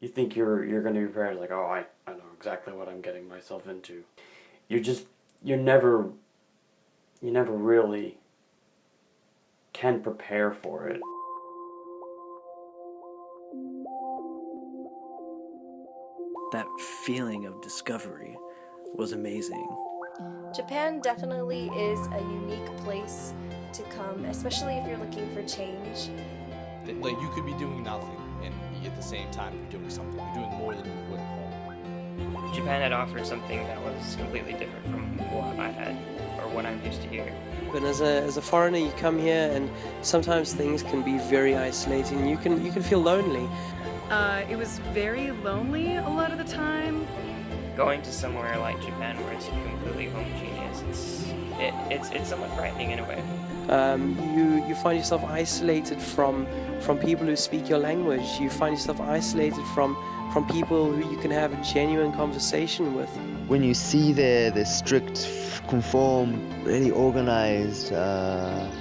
You think you're going to be prepared, like, oh, I know exactly what I'm getting myself into. You never really can prepare for it. That feeling of discovery was amazing. Japan definitely is a unique place to come, especially if you're looking for change. Like, you could be doing nothing, and at the same time you're doing something. You're doing more than you would at home. Japan had offered something that was completely different from what I had, or what I'm used to here. And as a foreigner, you come here, and sometimes things can be very isolating. You can feel lonely. It was very lonely a lot of the time. Going to somewhere like Japan where it's completely homogeneous, it's somewhat frightening in a way. You find yourself isolated from people who speak your language. You find yourself isolated from people who you can have a genuine conversation with. When you see their strict, conformed, really organized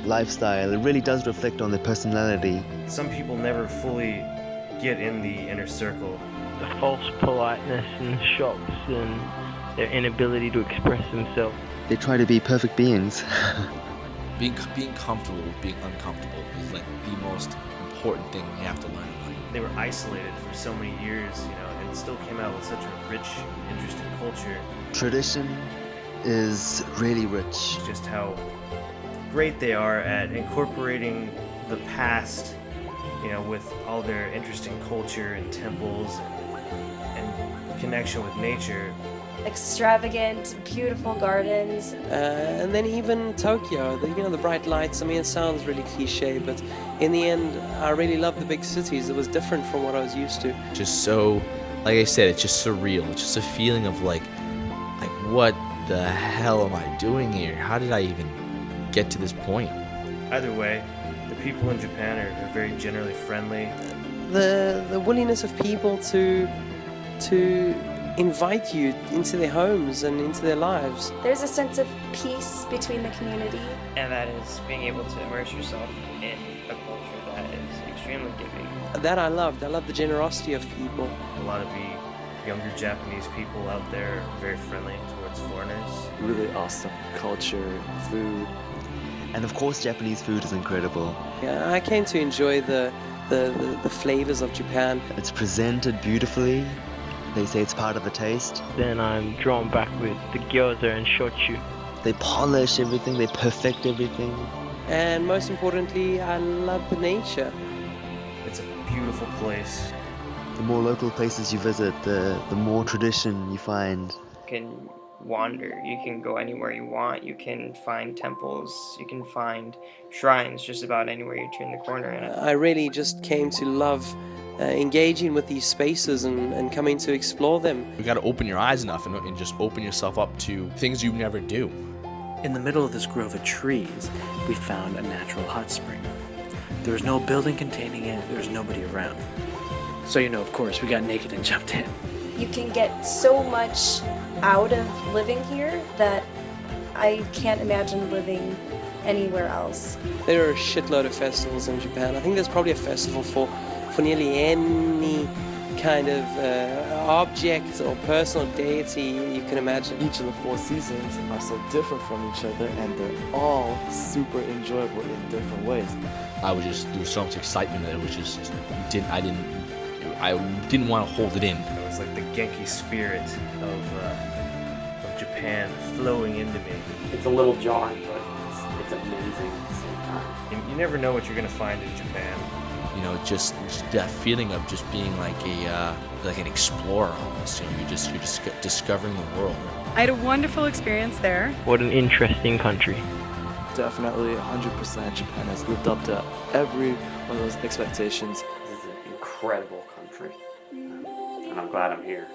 lifestyle, it really does reflect on their personality. Some people never fully get in the inner circle. The false politeness in shops and their inability to express themselves. They try to be perfect beings. Being comfortable with being uncomfortable is like the most important thing you have to learn in life. They were isolated for so many years, and still came out with such a rich, interesting culture. Tradition is really rich. It's just how great they are at incorporating the past, with all their interesting culture and temples and connection with nature. Extravagant, beautiful gardens. And then even Tokyo, the bright lights. I mean, it sounds really cliche, but in the end, I really love the big cities. It was different from what I was used to. Just so, like I said, it's just surreal. It's just a feeling of like what the hell am I doing here? How did I even get to this point? Either way, the people in Japan are very generally friendly. The willingness of people to invite you into their homes and into their lives. There's a sense of peace between the community. And that is being able to immerse yourself in a culture that is extremely giving. That I loved. I loved the generosity of people. A lot of the younger Japanese people out there are very friendly towards foreigners. Really awesome culture, food. And of course, Japanese food is incredible. Yeah, I came to enjoy the flavors of Japan. It's presented beautifully. They say it's part of the taste. Then I'm drawn back with the gyoza and shochu. They polish everything, they perfect everything. And most importantly, I love the nature. It's a beautiful place. The more local places you visit, the more tradition you find. You can wander, you can go anywhere you want, you can find temples, you can find shrines just about anywhere you turn the corner. And I really just came to love engaging with these spaces and coming to explore them. You got to open your eyes enough and just open yourself up to things you never do. In the middle of this grove of trees, we found a natural hot spring. There was no building containing it, there was nobody around. So, of course, we got naked and jumped in. You can get so much out of living here that I can't imagine living anywhere else. There are a shitload of festivals in Japan. I think there's probably a festival for nearly any kind of object or personal deity you can imagine. Each of the 4 seasons are so different from each other, and they're all super enjoyable in different ways. I was just, there was so much excitement that it was just, I didn't want to hold it in. It was like the Genki spirit of Japan flowing into me. It's a little jarring, but it's amazing at the same time. You never know what you're going to find in Japan. Just that feeling of just being like an explorer almost. You're just discovering the world. I had a wonderful experience there. What an interesting country. Definitely 100% Japan has lived up to every one of those expectations. This is an incredible country, and I'm glad I'm here.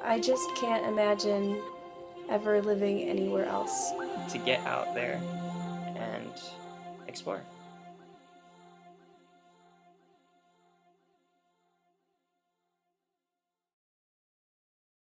I just can't imagine ever living anywhere else. to get out there and explore.